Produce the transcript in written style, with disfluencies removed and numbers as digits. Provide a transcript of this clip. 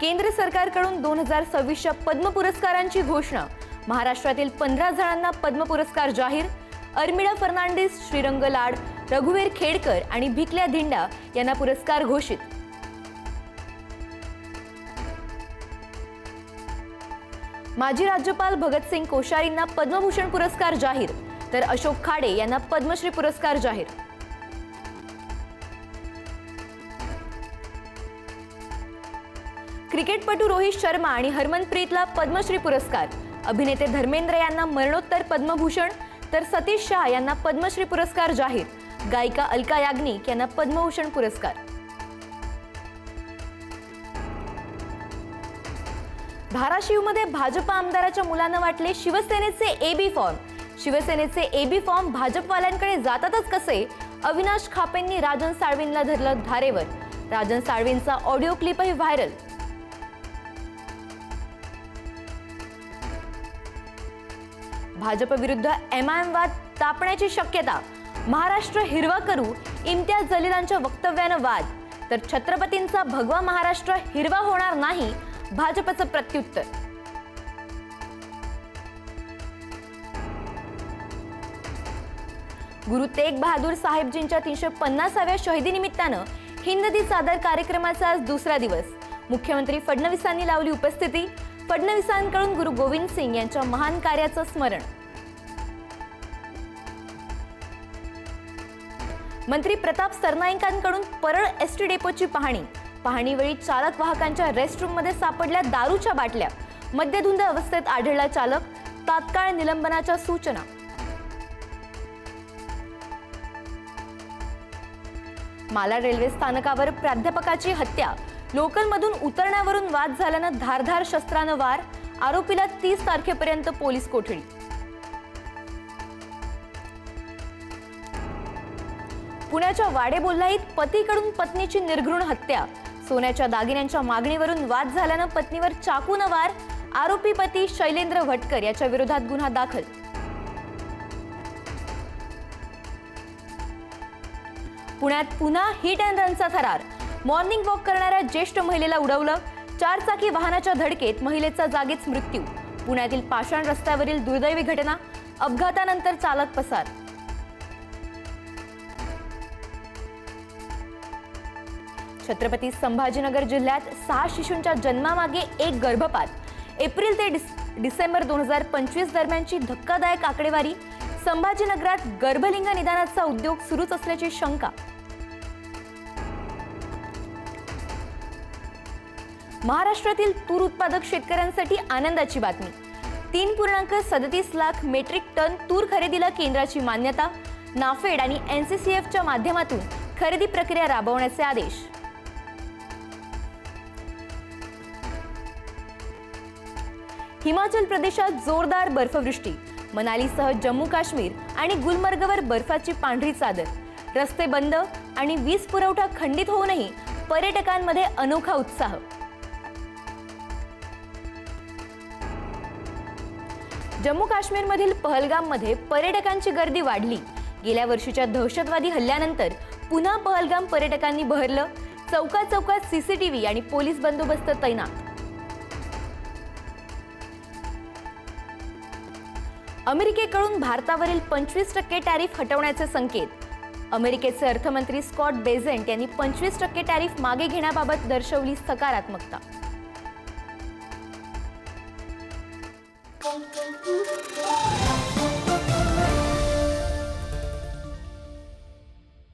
केंद्र सरकारकडून 2026च्या पद्म पुरस्कारांची घोषणा। महाराष्ट्रातील 15 जणांना पद्म पुरस्कार जाहीर। अर्मिळा फर्नांडिस, श्रीरंग लाड, रघुवीर खेडकर आणि भिकल्या धिंडा यांना पुरस्कार घोषित। माजी राज्यपाल भगतसिंग कोश्यारींना पद्मभूषण पुरस्कार जाहीर, तर अशोक खाडे यांना पद्मश्री पुरस्कार जाहीर। क्रिकेटपटू रोहित शर्मा आणि हरमनप्रीतला पद्मश्री पुरस्कार। अभिनेते धर्मेंद्र यांना मरणोत्तर पद्मभूषण, तर सतीश शाह यांना पद्मश्री पुरस्कार जाहीर। गायिका अलका याग्निक यांना पद्मभूषण पुरस्कार। धाराशिवमध्ये भाजपा आमदाराच्या मुलांना वाटले शिवसेनेचे एबी फॉर्म। शिवसेनेचे एबी फॉर्म भाजपवाल्यांकडे जातातच कसे? अविनाश खापेंनी राजन साळवींना धरलं धारेवर। राजन साळवींचा ऑडिओ क्लिपही व्हायरल। भाजप विरुद्ध एमआयएम वाद तापण्याची शक्यता। महाराष्ट्र हिरवा करू, इम्तियाज जलीलांच्या वक्तव्यानं वाद, तर छत्रपतींचा भगवा महाराष्ट्र हिरवा होणार नाही, भाजपचं प्रत्युत्तर। गुरु तेग बहादूर साहेबजींच्या 350व्या शहीदी निमित्तानं हिंदी सादर कार्यक्रमाचा आज दुसरा दिवस। मुख्यमंत्री फडणवीसांनी लावली उपस्थिती। फडणवीसांकडून गुरु गोविंद सिंग यांच्या महान कार्याचं स्मरण। मंत्री प्रताप सरनाईकांकडून परळ एसटी डेपोची पाहणी। पाहणीवेळी चालक वाहकांच्या रेस्टरूम मध्ये सापडल्या दारूच्या बाटल्या। मद्यधुंद अवस्थेत आढळला चालक, तात्काळ निलंबनाच्या सूचना। मालाड रेल्वे स्थानकावर प्राध्यापकाची हत्या। लोकलमधून उतरण्यावरून वाद झाल्यानं धारधार शस्त्रानं वार। आरोपीला 30 तारखेपर्यंत पोलीस कोठडी। पुण्याच्या वाडेबोल्हाईत पतीकडून पत्नीची निर्घृण हत्या। सोन्याच्या दागिन्यांच्या मागणीवरून वाद झाल्यानं पत्नीवर चाकूनं वार। आरोपी पती शैलेंद्र भटकर याच्या विरोधात गुन्हा दाखल। पुण्यात पुन्हा हिट अँड रनचा थरार। मॉर्निंग वॉक करणाऱ्या ज्येष्ठ महिलेला उडवलं। 4 चाकी वाहनाच्या धडकेत महिलेचा जागीच मृत्यू। पुण्यातील पाषाण रस्त्यावरील दुर्दैवी घटना। अपघातानंतर चालक पसार। छत्रपती संभाजीनगर जिल्ह्यात 6 शिशूंच्या जन्मामागे एक गर्भपात। एप्रिल ते डिसेंबर 2025 दरम्यानची धक्कादायक आकडेवारी। संभाजीनगरात गर्भलिंग निदानाचा उद्योग सुरूच असल्याची शंका। महाराष्ट्रातील तूर उत्पादक शेतकऱ्यांसाठी आनंदाची बातमी। 3.37 लाख मेट्रिक टन तूर खरेदीला केंद्राची मान्यता। नाफेड आणि एनसीसीएफच्या माध्यमातून खरेदी प्रक्रिया राबवण्याचे आदेश। हिमाचल प्रदेशात जोरदार बर्फवृष्टी। मनालीसह जम्मू काश्मीर आणि गुलमर्गवर बर्फाची पांढरी चादर। रस्ते बंद आणि वीज पुरवठा खंडित होऊनही पर्यटकांमध्ये अनोखा उत्साह। जम्मू काश्मीरमधील पहलगाममध्ये पर्यटकांची गर्दी वाढली। गेल्या वर्षीच्या दहशतवादी हल्ल्यानंतर पुन्हा पहलगाम पर्यटकांनी बहरलं। चौकात चौकात सीसीटीव्ही आणि पोलीस बंदोबस्त तैनात। अमेरिकेकडून भारतावरील 25% टॅरिफ हटवण्याचे संकेत। अमेरिकेचे अर्थमंत्री स्कॉट बेझेंट यांनी 25% टॅरिफ मागे घेण्याबाबत दर्शवली सकारात्मकता।